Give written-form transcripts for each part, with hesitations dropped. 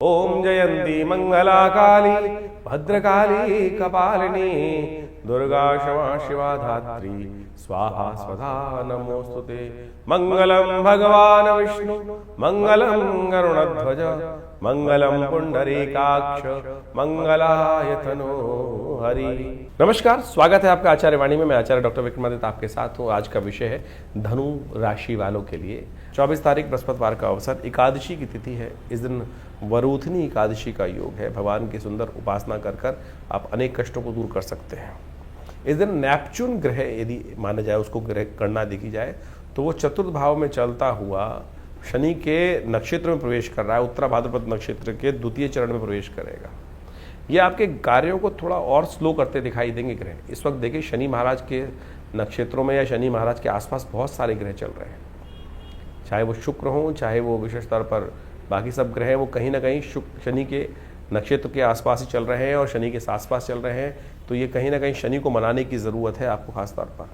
ओम जयंती मंगला काली भद्रकाली कपालिनी दुर्गा क्षमा शिवा धात्री स्वाहा स्वधा नमोस्तुते। मंगलम भगवान विष्णु मंगलम गरुड़ध्वज मंगलम पुंडरीकाक्ष मंगलाय तनो हरि। नमस्कार, स्वागत है आपका आचार्य वाणी में। मैं आचार्य डॉक्टर विक्रमादित्य आपके साथ हूँ। आज का विषय है धनु राशि वालों के लिए 24 तारीख बृहस्पतिवार का अवसर, एकादशी की तिथि है। इस दिन वरूथनी एकादशी का योग है। भगवान की सुंदर उपासना कर आप अनेक कष्टों को दूर कर सकते हैं। इस दिन नेपच्यून ग्रह यदि माना जाए, उसको ग्रह गणना देखी जाए तो वो चतुर्थ भाव में चलता हुआ शनि के नक्षत्र में प्रवेश कर रहा है। उत्तरा भाद्रपद नक्षत्र के द्वितीय चरण में प्रवेश करेगा। ये आपके कार्यों को थोड़ा और स्लो करते दिखाई देंगे ग्रह। इस वक्त देखिए, शनि महाराज के नक्षत्रों में या शनि महाराज के आसपास बहुत सारे ग्रह चल रहे हैं। चाहे वो शुक्र हों, चाहे वो विशेष तौर पर बाकी सब ग्रह हैं, वो कहीं ना कहीं शनि के नक्षत्र के आसपास ही चल रहे हैं और शनि के आसपास चल रहे हैं। तो ये कहीं ना कहीं शनि को मनाने की ज़रूरत है आपको खास तौर पर।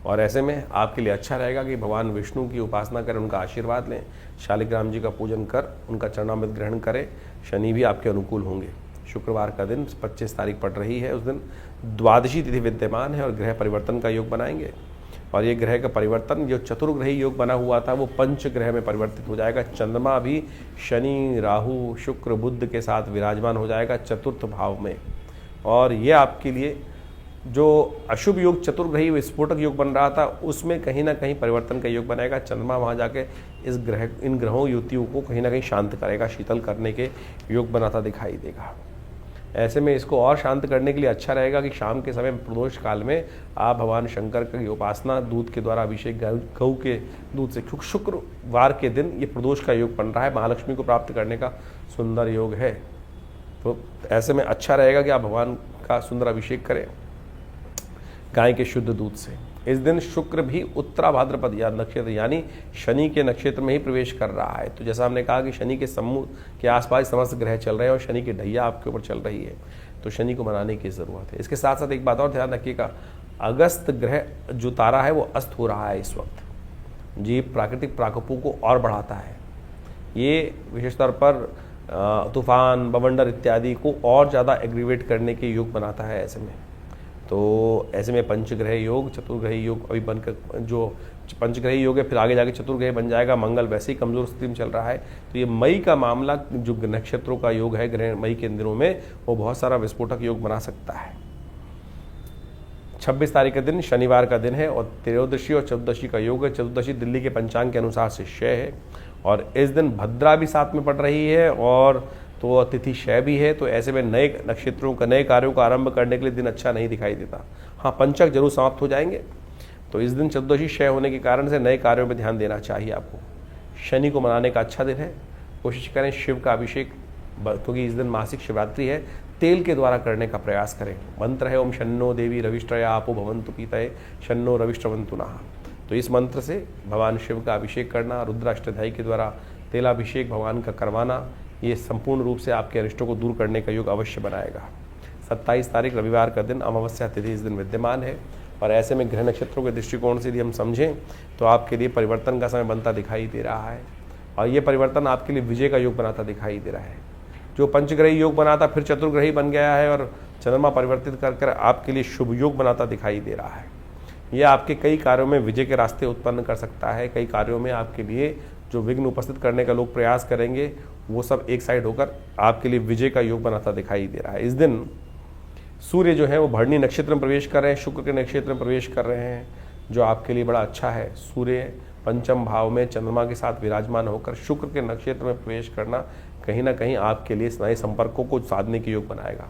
और ऐसे में आपके लिए अच्छा रहेगा कि भगवान विष्णु की उपासना करें, उनका आशीर्वाद लें, शालिग्राम जी का पूजन कर उनका चरणामृत ग्रहण करें। शनि भी आपके अनुकूल होंगे। शुक्रवार का दिन 25 तारीख पड़ रही है। उस दिन द्वादशी तिथि विद्यमान है और ग्रह परिवर्तन का योग बनाएंगे। और ये ग्रह का परिवर्तन, जो चतुर्ग्रही योग बना हुआ था, वो पंच ग्रह में परिवर्तित हो जाएगा। चंद्रमा भी शनि, राहु, शुक्र, बुध के साथ विराजमान हो जाएगा चतुर्थ भाव में। और ये आपके लिए जो अशुभ योग चतुर्ग्रही विस्फोटक योग बन रहा था, उसमें कहीं ना कहीं परिवर्तन का योग बनाएगा। चंद्रमा वहाँ जाके इन ग्रहों युतियों को कहीं ना कहीं शांत करेगा, शीतल करने के योग बनाता दिखाई देगा। ऐसे में इसको और शांत करने के लिए अच्छा रहेगा कि शाम के समय प्रदोष काल में आप भगवान शंकर की उपासना, दूध के द्वारा अभिषेक, गऊ के दूध से, शुक्रवार के दिन ये प्रदोष का योग बन रहा है। महालक्ष्मी को प्राप्त करने का सुंदर योग है। तो ऐसे में अच्छा रहेगा कि आप भगवान का सुंदर अभिषेक करें गाय के शुद्ध दूध से। इस दिन शुक्र भी उत्तरा भाद्रपद या नक्षत्र यानी शनि के नक्षत्र में ही प्रवेश कर रहा है। तो जैसा हमने कहा कि शनि के समूह के आसपास समस्त ग्रह चल रहे हैं और शनि की ढैया आपके ऊपर चल रही है, तो शनि को मनाने की ज़रूरत है। इसके साथ साथ एक बात और ध्यान रखिएगा, अगस्त ग्रह जो तारा है वो अस्त हो रहा है इस वक्त। जी, प्राकृतिक प्रकोपों को और बढ़ाता है। ये विशेष तौर पर तूफान, बवंडर इत्यादि को और ज़्यादा एग्रीवेट करने के योग बनाता है। ऐसे में तो ऐसे में पंचग्रह योग, चतुर्ग्रही योग अभी बनकर, जो पंचग्रही योग है फिर आगे जाके चतुर्ग्रह बन जाएगा। मंगल वैसे ही कमज़ोर स्थिति में चल रहा है। तो ये मई का मामला, जो नक्षत्रों का योग है ग्रह मई के दिनों में, वो बहुत सारा विस्फोटक योग बना सकता है। 26 तारीख का दिन शनिवार का दिन है और त्रयोदशी और चतुर्दशी का योग है। चतुर्दशी दिल्ली के पंचांग के अनुसार से क्षय है और इस दिन भद्रा भी साथ में पड़ रही है और तो तिथि क्षय भी है। तो ऐसे में नए नक्षत्रों का, नए कार्यों का आरंभ करने के लिए दिन अच्छा नहीं दिखाई देता। हाँ, पंचक जरूर समाप्त हो जाएंगे। तो इस दिन चतुर्दशी क्षय होने के कारण से नए कार्यों में ध्यान देना चाहिए आपको। शनि को मनाने का अच्छा दिन है। कोशिश करें शिव का अभिषेक, क्योंकि इस दिन मासिक शिवरात्रि है, तेल के द्वारा करने का प्रयास करें। मंत्र है ओम शन्नो देवी रविष्ट्रया आपो भवन्तु पीतये शन्नो रविष्ट्रवन्तु नः। तो इस मंत्र से भगवान शिव का अभिषेक करना, रुद्राष्टध्यायी के द्वारा तेलाभिषेक भगवान का करवाना, ये संपूर्ण रूप से आपके अरिष्टों को दूर करने का योग अवश्य बनाएगा। 27 तारीख रविवार का दिन, अमावस्या तिथि इस दिन विद्यमान है और ऐसे में ग्रह नक्षत्रों के दृष्टिकोण से यदि हम समझें तो आपके लिए परिवर्तन का समय बनता दिखाई दे रहा है। और ये परिवर्तन आपके लिए विजय का योग बनाता दिखाई दे रहा है। जो पंचग्रही योग बना था फिर चतुर्ग्रही बन गया है और चंद्रमा परिवर्तित कर आपके लिए शुभ योग बनाता दिखाई दे रहा है। यह आपके कई कार्यों में विजय के रास्ते उत्पन्न कर सकता है। कई कार्यों में आपके लिए जो विघ्न उपस्थित करने का लोग प्रयास करेंगे, वो सब एक साइड होकर आपके लिए विजय का योग बनाता दिखाई दे रहा है। इस दिन सूर्य जो है वो भरणी नक्षत्र में प्रवेश कर रहे हैं, शुक्र के नक्षत्र में प्रवेश कर रहे हैं, जो आपके लिए बड़ा अच्छा है। सूर्य पंचम भाव में चंद्रमा के साथ विराजमान होकर शुक्र के नक्षत्र में प्रवेश करना कहीं ना कहीं आपके लिए नए संपर्कों को साधने के योग बनाएगा।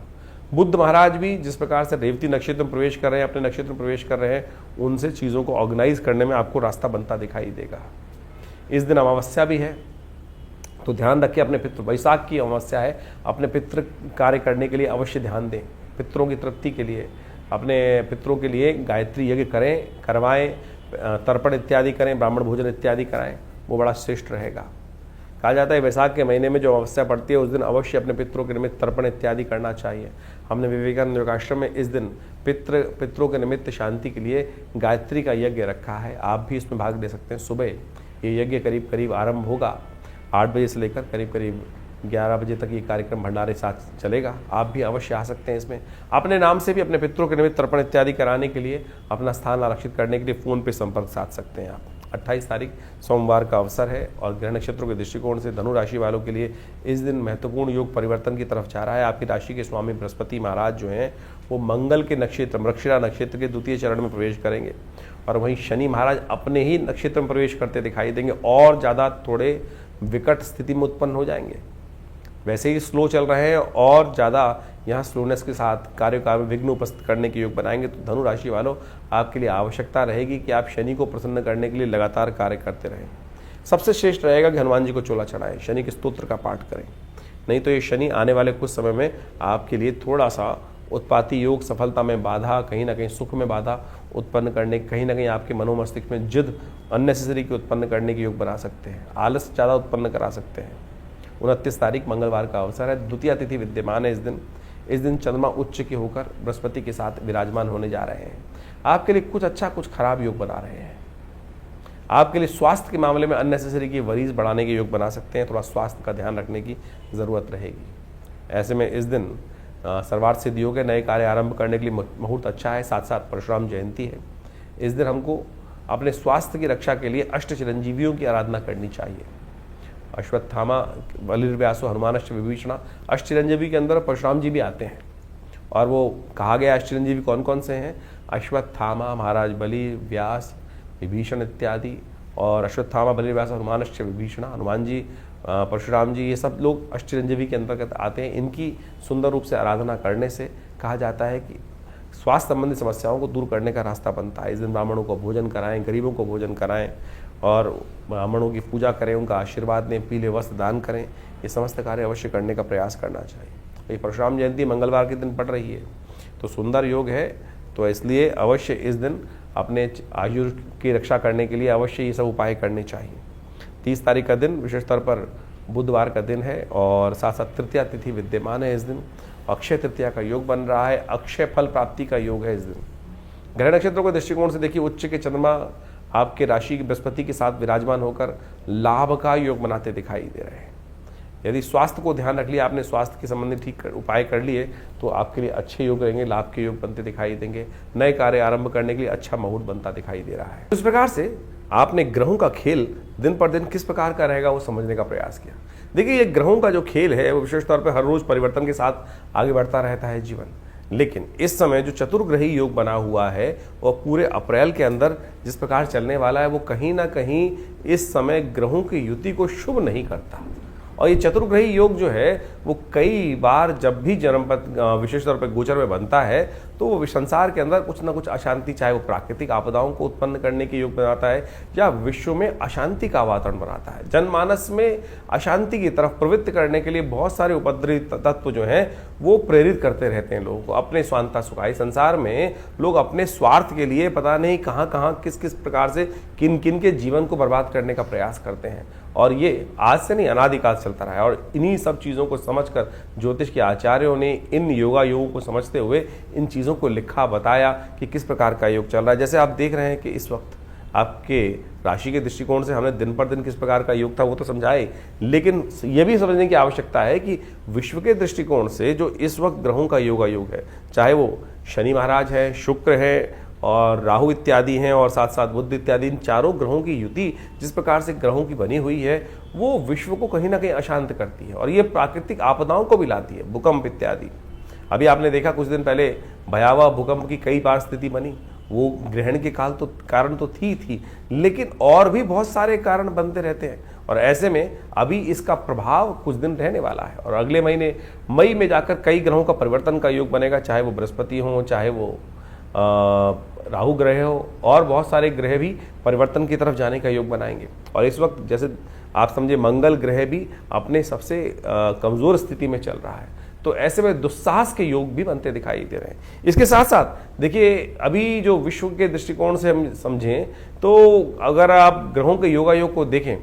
बुध महाराज भी जिस प्रकार से रेवती नक्षत्र में प्रवेश कर रहे हैं, अपने नक्षत्र में प्रवेश कर रहे हैं, उनसे चीज़ों को ऑर्गेनाइज करने में आपको रास्ता बनता दिखाई देगा। इस दिन अमावस्या भी है, तो ध्यान रखिए अपने पितृ, वैशाख की अमावस्या है, अपने पितृ कार्य करने के लिए अवश्य ध्यान दें। पितरों की तृप्ति के लिए, अपने पितरों के लिए गायत्री यज्ञ करें, करवाएं, तर्पण इत्यादि करें, ब्राह्मण भोजन इत्यादि कराएं, वो बड़ा श्रेष्ठ रहेगा। कहा जाता है वैशाख के महीने में जो अमावस्या पड़ती है उस दिन अवश्य अपने पितरों के निमित्त तर्पण इत्यादि करना चाहिए। हमने विवेकानंद योगाश्रम में इस दिन पितरों के निमित्त शांति के लिए गायत्री का यज्ञ रखा है। आप भी इसमें भाग ले सकते हैं। सुबह ये यज्ञ करीब करीब आरंभ होगा 8 बजे से लेकर करीब करीब 11 बजे तक ये कार्यक्रम भंडारे साथ चलेगा। आप भी अवश्य आ सकते हैं इसमें। अपने नाम से भी अपने पितरों के निमित्त तर्पण इत्यादि कराने के लिए, अपना स्थान आरक्षित करने के लिए फ़ोन पे संपर्क साध सकते हैं आप। 28 तारीख सोमवार का अवसर है और ग्रह नक्षत्रों के दृष्टिकोण से धनु राशि वालों के लिए इस दिन महत्वपूर्ण योग परिवर्तन की तरफ जा रहा है। आपकी राशि के स्वामी बृहस्पति महाराज जो हैं वो मंगल के नक्षत्र मृगशिरा नक्षत्र के द्वितीय चरण में प्रवेश करेंगे और वहीं शनि महाराज अपने ही नक्षत्र में प्रवेश करते दिखाई देंगे और ज़्यादा थोड़े विकट स्थिति में उत्पन्न हो जाएंगे। वैसे ही स्लो चल रहे हैं और ज़्यादा यहाँ स्लोनेस के साथ कार्य में विघ्न उपस्थित करने के योग बनाएंगे। तो धनु राशि वालों, आपके लिए आवश्यकता रहेगी कि आप शनि को प्रसन्न करने के लिए लगातार कार्य करते रहें। सबसे श्रेष्ठ रहेगा कि हनुमान जी को चोला चढ़ाएं, शनि के स्तोत्र का पाठ करें। नहीं तो ये शनि आने वाले कुछ समय में आपके लिए थोड़ा सा उत्पाती योग, सफलता में बाधा, कहीं ना कहीं सुख में बाधा उत्पन्न करने, कहीं ना कहीं आपके मनोमस्तिष्क में जिद अननेसेसरी की उत्पन्न करने के योग बना सकते हैं। आलस ज़्यादा उत्पन्न करा सकते हैं। 29 तारीख मंगलवार का अवसर है, द्वितीय तिथि विद्यमान है इस दिन चंद्रमा उच्च के होकर बृहस्पति के साथ विराजमान होने जा रहे हैं। आपके लिए कुछ अच्छा कुछ खराब योग बना रहे हैं। आपके लिए स्वास्थ्य के मामले में अननेसेसरी की वरीज बढ़ाने के योग बना सकते हैं। थोड़ा स्वास्थ्य का ध्यान रखने की ज़रूरत रहेगी। ऐसे में इस दिन सर्वार्थ सिद्ध योग है, नए कार्य आरंभ करने के लिए मुहूर्त अच्छा है। साथ साथ परशुराम जयंती है। इस दिन हमको अपने स्वास्थ्य की रक्षा के लिए अष्ट चिरंजीवियों की आराधना करनी चाहिए। अश्वत्थामा, बलिर्व्यासो, हनुमानश्च विभीषण, अष्ट चिरंजीवी के अंदर परशुराम जी भी आते हैं। और वो कहा गया अष्ट चिरंजीवी कौन कौन से हैं? अश्वत्थामा, महाराज बलि, व्यास, विभीषण इत्यादि। और अश्वत्थामा, बलिर्व्यास, हनुमानश्च विभीषण, हनुमान जी, परशुराम जी, ये सब लोग अष्ट चिरंजीवी के अंतर्गत आते हैं। इनकी सुंदर रूप से आराधना करने से कहा जाता है कि स्वास्थ्य संबंधी समस्याओं को दूर करने का रास्ता बनता है। इस दिन ब्राह्मणों को भोजन कराएं, गरीबों को भोजन कराएं और ब्राह्मणों की पूजा करें, उनका आशीर्वाद दें, पीले वस्त्र दान करें। ये समस्त कार्य अवश्य करने का प्रयास करना चाहिए। ये परशुराम जयंती मंगलवार के दिन पड़ रही है तो सुंदर योग है। तो इसलिए अवश्य इस दिन अपने आयु की रक्षा करने के लिए अवश्य ये सब उपाय करने चाहिए। 30 तारीख का दिन विशेष तौर पर बुधवार का दिन है और साथ साथ तृतीया तिथि विद्यमान है। इस दिन अक्षय तृतीया का योग बन रहा है। अक्षय फल प्राप्ति का योग है इस दिन। ग्रह नक्षत्रों के दृष्टिकोण से देखिए, उच्च के चंद्रमा आपके राशि की बृहस्पति के साथ विराजमान होकर लाभ का योग बनाते दिखाई दे रहे हैं। यदि स्वास्थ्य को ध्यान रख लिया आपने, स्वास्थ्य के संबंधी ठीक उपाय कर लिए तो आपके लिए अच्छे योग रहेंगे, लाभ के योग बनते दिखाई देंगे। नए कार्य आरंभ करने के लिए अच्छा मुहूर्त बनता दिखाई दे रहा है। इस प्रकार से आपने ग्रहों का खेल दिन पर दिन किस प्रकार का रहेगा वो समझने का प्रयास किया। देखिए, ये ग्रहों का जो खेल है वो विशेष तौर पर हर रोज परिवर्तन के साथ आगे बढ़ता रहता है जीवन। लेकिन इस समय जो चतुर्ग्रही योग बना हुआ है वह पूरे अप्रैल के अंदर जिस प्रकार चलने वाला है वो कहीं ना कहीं इस समय ग्रहों की युति को शुभ नहीं करता। और ये चतुर्ग्रही योग जो है वो कई बार जब भी जन्मपथ विशेष तौर पर गोचर में बनता है तो वो संसार के अंदर कुछ ना कुछ अशांति, चाहे वो प्राकृतिक आपदाओं को उत्पन्न करने के योग बनाता है या विश्व में अशांति का वातावरण बनाता है। जनमानस में अशांति की तरफ प्रवृत्त करने के लिए बहुत सारे उपद्रवी तत्व जो हैं वो प्रेरित करते रहते हैं लोगों को अपने स्वांता सुखाई। संसार में लोग अपने स्वार्थ के लिए पता नहीं कहाँ कहाँ किस किस प्रकार से किन किन के जीवन को बर्बाद करने का प्रयास करते हैं। और ये आज से नहीं, अनादिकाल चलता रहा है। और इन्हीं सब चीज़ों को समझकर ज्योतिष के आचार्यों ने इन योगों को समझते हुए इन चीज़ों को लिखा, बताया कि किस प्रकार का योग चल रहा है। जैसे आप देख रहे हैं कि इस वक्त आपके राशि के दृष्टिकोण से हमने दिन पर दिन किस प्रकार का योग था वो तो समझाए, लेकिन ये भी समझने की आवश्यकता है कि विश्व के दृष्टिकोण से जो इस वक्त ग्रहों का योग है, चाहे वो शनि महाराज है, शुक्र है और राहु इत्यादि हैं और साथ साथ बुध इत्यादि, इन चारों ग्रहों की युति जिस प्रकार से ग्रहों की बनी हुई है वो विश्व को कहीं ना कहीं अशांत करती है और ये प्राकृतिक आपदाओं को भी लाती है, भूकंप इत्यादि। अभी आपने देखा कुछ दिन पहले भयावह भूकंप की कई बार स्थिति बनी। वो ग्रहण के कारण तो थी, लेकिन और भी बहुत सारे कारण बनते रहते हैं। और ऐसे में अभी इसका प्रभाव कुछ दिन रहने वाला है और अगले महीने मई में जाकर कई ग्रहों का परिवर्तन का योग बनेगा, चाहे वो बृहस्पति हो, चाहे वो राहु ग्रह हो, और बहुत सारे ग्रह भी परिवर्तन की तरफ जाने का योग बनाएंगे। और इस वक्त जैसे आप समझे मंगल ग्रह भी अपने सबसे कमज़ोर स्थिति में चल रहा है, तो ऐसे में दुस्साहस के योग भी बनते दिखाई दे रहे हैं। इसके साथ साथ देखिए, अभी जो विश्व के दृष्टिकोण से हम समझें तो अगर आप ग्रहों के योग को देखें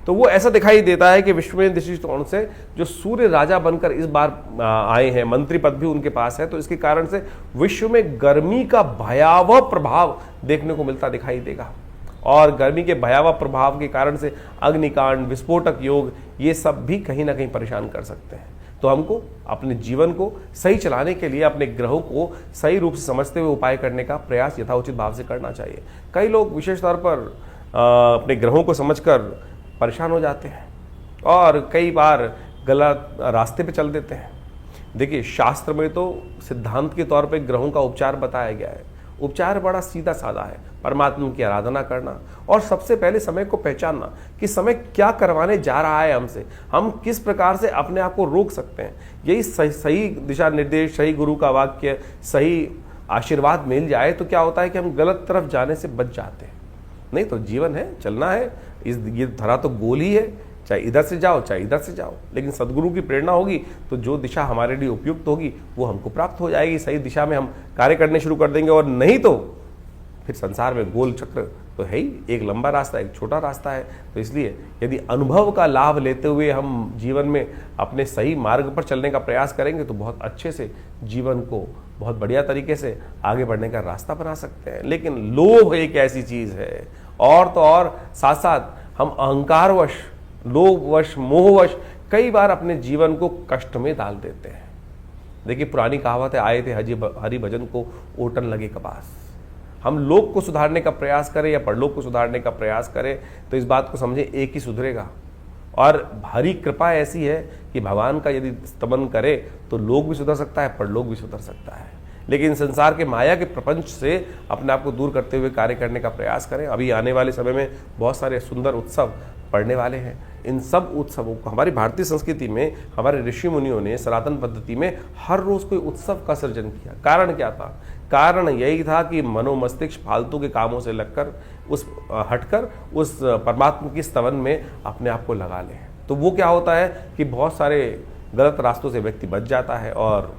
तो वो ऐसा दिखाई देता है कि विश्व में दृष्टिकोण से जो सूर्य राजा बनकर इस बार आए हैं, मंत्री पद भी उनके पास है, तो इसके कारण से विश्व में गर्मी का भयावह प्रभाव देखने को मिलता दिखाई देगा। और गर्मी के भयावह प्रभाव के कारण से अग्निकांड, विस्फोटक योग, ये सब भी कहीं ना कहीं परेशान कर सकते हैं। तो हमको अपने जीवन को सही चलाने के लिए अपने ग्रहों को सही रूप से समझते हुए उपाय करने का प्रयास यथाउचित भाव से करना चाहिए। कई लोग विशेष तौर पर अपने ग्रहों को समझकर परेशान हो जाते हैं और कई बार गलत रास्ते पे चल देते हैं। देखिए, शास्त्र में तो सिद्धांत के तौर पे ग्रहों का उपचार बताया गया है। उपचार बड़ा सीधा साधा है, परमात्मा की आराधना करना और सबसे पहले समय को पहचानना कि समय क्या करवाने जा रहा है हमसे, हम किस प्रकार से अपने आप को रोक सकते हैं। यही सही दिशा निर्देश, सही गुरु का वाक्य, सही आशीर्वाद मिल जाए तो क्या होता है कि हम गलत तरफ जाने से बच जाते हैं। नहीं तो जीवन है, चलना है, ये धरा तो गोल ही है, चाहे इधर से जाओ चाहे इधर से जाओ, लेकिन सदगुरु की प्रेरणा होगी तो जो दिशा हमारे लिए उपयुक्त होगी वो हमको प्राप्त हो जाएगी। सही दिशा में हम कार्य करने शुरू कर देंगे और नहीं तो फिर संसार में गोल चक्र तो है ही, एक लंबा रास्ता एक छोटा रास्ता है। तो इसलिए यदि अनुभव का लाभ लेते हुए हम जीवन में अपने सही मार्ग पर चलने का प्रयास करेंगे तो बहुत अच्छे से जीवन को बहुत बढ़िया तरीके से आगे बढ़ने का रास्ता बना सकते हैं। लेकिन लोभ एक ऐसी चीज है, और तो और साथ साथ हम अहंकारवश, लोभवश, मोहवश कई बार अपने जीवन को कष्ट में डाल देते हैं। देखिए, पुरानी कहावत है, आए थे हरि भजन को ओटन लगे कपास। हम लोक को सुधारने का प्रयास करें या परलोक को सुधारने का प्रयास करें तो इस बात को समझें, एक ही सुधरेगा। और हरी कृपा ऐसी है कि भगवान का यदि स्तमन करे तो लोक भी सुधर सकता है, परलोक भी सुधर सकता है। लेकिन संसार के माया के प्रपंच से अपने आप को दूर करते हुए कार्य करने का प्रयास करें। अभी आने वाले समय में बहुत सारे सुंदर उत्सव पड़ने वाले हैं। इन सब उत्सवों को हमारी भारतीय संस्कृति में हमारे ऋषि मुनियों ने सनातन पद्धति में हर रोज कोई उत्सव का सृजन किया। कारण क्या था? कारण यही था कि मनोमस्तिष्क फालतू के कामों से लगकर हटकर उस परमात्मा की स्तवन में अपने आप को लगा लें। तो वो क्या होता है कि बहुत सारे गलत रास्तों से व्यक्ति बच जाता है और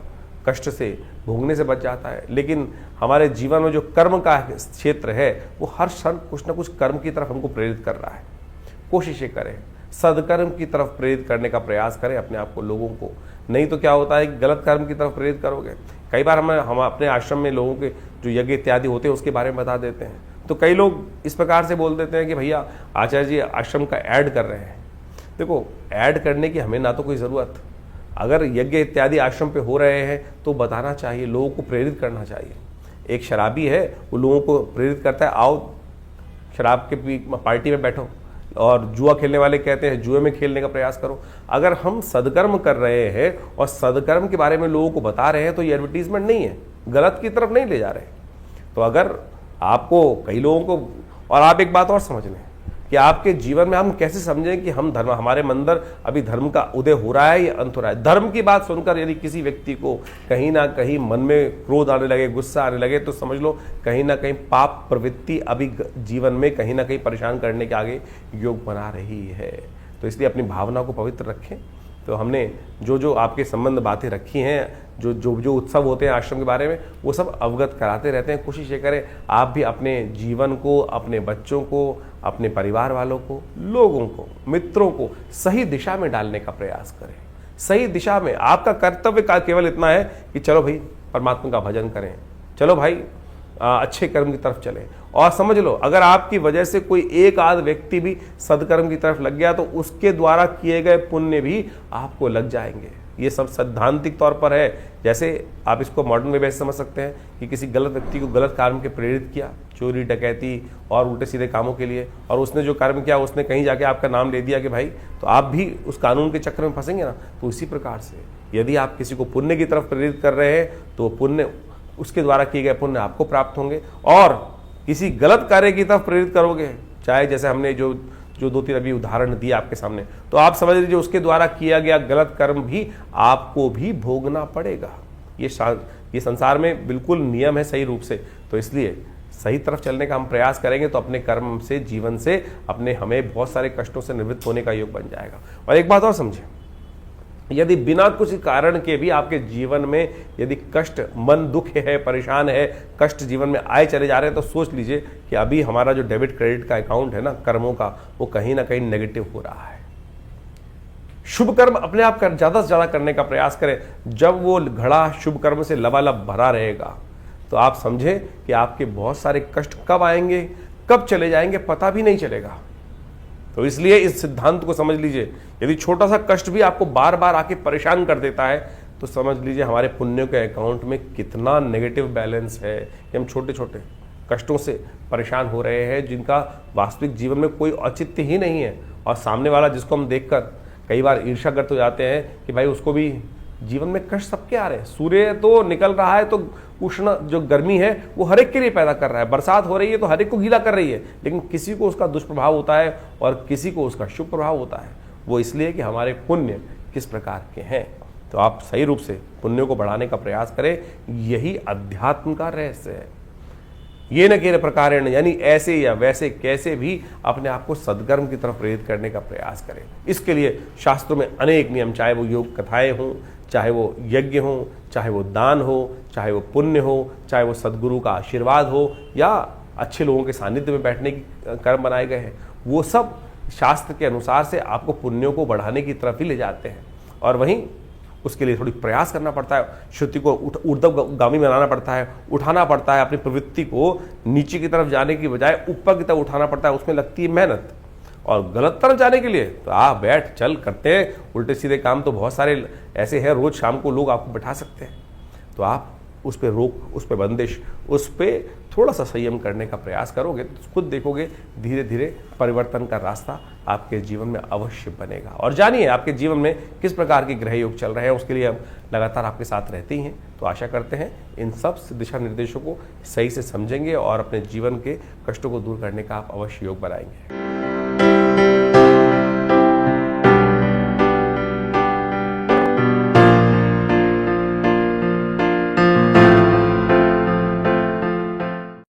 कष्ट से भोगने से बच जाता है। लेकिन हमारे जीवन में जो कर्म का क्षेत्र है वो हर क्षण कुछ ना कुछ कर्म की तरफ हमको प्रेरित कर रहा है। कोशिशें करें, सदकर्म की तरफ प्रेरित करने का प्रयास करें अपने आप को, लोगों को। नहीं तो क्या होता है कि गलत कर्म की तरफ प्रेरित करोगे। कई बार हम अपने आश्रम में लोगों के जो यज्ञ इत्यादि होते हैं उसके बारे में बता देते हैं, तो कई लोग इस प्रकार से बोल देते हैं कि भैया आचार्य जी आश्रम का ऐड कर रहे हैं। देखो, ऐड करने की हमें ना तो कोई ज़रूरत, अगर यज्ञ इत्यादि आश्रम पे हो रहे हैं तो बताना चाहिए, लोगों को प्रेरित करना चाहिए। एक शराबी है, वो लोगों को प्रेरित करता है, आओ शराब के पार्टी में बैठो, और जुआ खेलने वाले कहते हैं जुए में खेलने का प्रयास करो। अगर हम सदकर्म कर रहे हैं और सदकर्म के बारे में लोगों को बता रहे हैं तो ये एडवर्टीजमेंट नहीं है, गलत की तरफ नहीं ले जा रहे। तो अगर आपको कई लोगों को, और आप एक बात और समझ लें कि आपके जीवन में हम कैसे समझें कि हम धर्म, हमारे अंदर अभी धर्म का उदय हो रहा है या अंत हो रहा है। धर्म की बात सुनकर यदि किसी व्यक्ति को कहीं ना कहीं मन में क्रोध आने लगे, गुस्सा आने लगे, तो समझ लो कहीं ना कहीं पाप प्रवृत्ति अभी जीवन में कहीं ना कहीं परेशान करने के आगे योग बना रही है। तो इसलिए अपनी भावना को पवित्र रखें। तो हमने जो जो आपके संबंध बातें रखी हैं, जो जो जो उत्सव होते हैं आश्रम के बारे में, वो सब अवगत कराते रहते हैं। कोशिश ये करें आप भी अपने जीवन को, अपने बच्चों को, अपने परिवार वालों को, लोगों को, मित्रों को सही दिशा में डालने का प्रयास करें। सही दिशा में आपका कर्तव्य का केवल इतना है कि चलो भाई परमात्मा का भजन करें, चलो भाई अच्छे कर्म की तरफ चलें। और समझ लो, अगर आपकी वजह से कोई एक आध व्यक्ति भी सदकर्म की तरफ लग गया तो उसके द्वारा किए गए पुण्य भी आपको लग जाएंगे। ये सब सैद्धांतिक तौर पर है। जैसे आप इसको मॉडर्न में वैसे समझ सकते हैं कि किसी गलत व्यक्ति को गलत काम के प्रेरित किया, चोरी डकैती और उल्टे सीधे कामों के लिए, और उसने जो कर्म किया उसने कहीं जाके आपका नाम ले दिया कि भाई, तो आप भी उस कानून के चक्कर में फंसेंगे ना। तो इसी प्रकार से यदि आप किसी को पुण्य की तरफ प्रेरित कर रहे हैं तो पुण्य, उसके द्वारा किए गए पुण्य आपको प्राप्त होंगे। और किसी गलत कार्य की तरफ प्रेरित करोगे, चाहे जैसे हमने जो दो तीन अभी उदाहरण दिए आपके सामने, तो आप समझ लीजिए उसके द्वारा किया गया गलत कर्म भी आपको भी भोगना पड़ेगा। ये संसार में बिल्कुल नियम है सही रूप से। तो इसलिए सही तरफ चलने का हम प्रयास करेंगे तो अपने कर्म से, जीवन से अपने हमें बहुत सारे कष्टों से निवृत्त होने का योग बन जाएगा। और एक बात और समझें, यदि बिना कुछ कारण के भी आपके जीवन में यदि कष्ट, मन दुख है, परेशान है, कष्ट जीवन में आए चले जा रहे हैं, तो सोच लीजिए कि अभी हमारा जो डेबिट क्रेडिट का अकाउंट है ना कर्मों का, वो कहीं ना कहीं नेगेटिव हो रहा है। शुभ कर्म अपने आप ज्यादा से ज्यादा करने का प्रयास करें। जब वो घड़ा शुभ कर्म से लबालब भरा रहेगा तो आप समझे कि आपके बहुत सारे कष्ट कब आएंगे, कब चले जाएंगे पता भी नहीं चलेगा। तो इसलिए इस सिद्धांत को समझ लीजिए, यदि छोटा सा कष्ट भी आपको बार बार आके परेशान कर देता है तो समझ लीजिए हमारे पुण्यों के अकाउंट में कितना नेगेटिव बैलेंस है कि हम छोटे छोटे कष्टों से परेशान हो रहे हैं, जिनका वास्तविक जीवन में कोई औचित्य ही नहीं है। और सामने वाला जिसको हम देखकर कई बार ईर्ष्याग्रस्त हो जाते हैं कि भाई उसको भी जीवन में कष्ट सबके आ रहे हैं। सूर्य तो निकल रहा है तो उष्ण जो गर्मी है वो हर एक के लिए पैदा कर रहा है, बरसात हो रही है तो हर एक को गीला कर रही है, लेकिन किसी को उसका दुष्प्रभाव होता है और किसी को उसका शुभ प्रभाव होता है। वो इसलिए कि हमारे पुण्य किस प्रकार के हैं। तो आप सही रूप से पुण्यों को बढ़ाने का प्रयास करें, यही अध्यात्म का रहस्य है। ये न केवल प्रकारेण, यानी ऐसे या वैसे कैसे भी अपने आप को सद्कर्म की तरफ प्रेरित करने का प्रयास करें। इसके लिए शास्त्रों में अनेक नियम, चाहे वो योग कथाएं हों, चाहे वो यज्ञ हो, चाहे वो दान हो, चाहे वो पुण्य हो, चाहे वो सद्गुरु का आशीर्वाद हो, या अच्छे लोगों के सानिध्य में बैठने की कर्म बनाए गए हैं, वो सब शास्त्र के अनुसार से आपको पुण्यों को बढ़ाने की तरफ ही ले जाते हैं। और वहीं उसके लिए थोड़ी प्रयास करना पड़ता है, श्रुति को ऊर्ध्वगामी बनाना पड़ता है, उठाना पड़ता है, अपनी प्रवृत्ति को नीचे की तरफ जाने की बजाय ऊपर की तरफ उठाना पड़ता है, उसमें लगती है मेहनत। और गलत तरफ जाने के लिए तो आप बैठ चल करते हैं, उल्टे सीधे काम तो बहुत सारे ऐसे हैं, रोज शाम को लोग आपको बैठा सकते हैं। तो आप उस पर रोक, उस पर बंदिश, उस पर थोड़ा सा संयम करने का प्रयास करोगे तो खुद देखोगे धीरे धीरे परिवर्तन का रास्ता आपके जीवन में अवश्य बनेगा। और जानिए आपके जीवन में किस प्रकार के ग्रह योग चल रहे हैं, उसके लिए हम लगातार आपके साथ रहते ही हैं। तो आशा करते हैं इन सब दिशा निर्देशों को सही से समझेंगे और अपने जीवन के कष्टों को दूर करने का आप अवश्य योग बनाएंगे।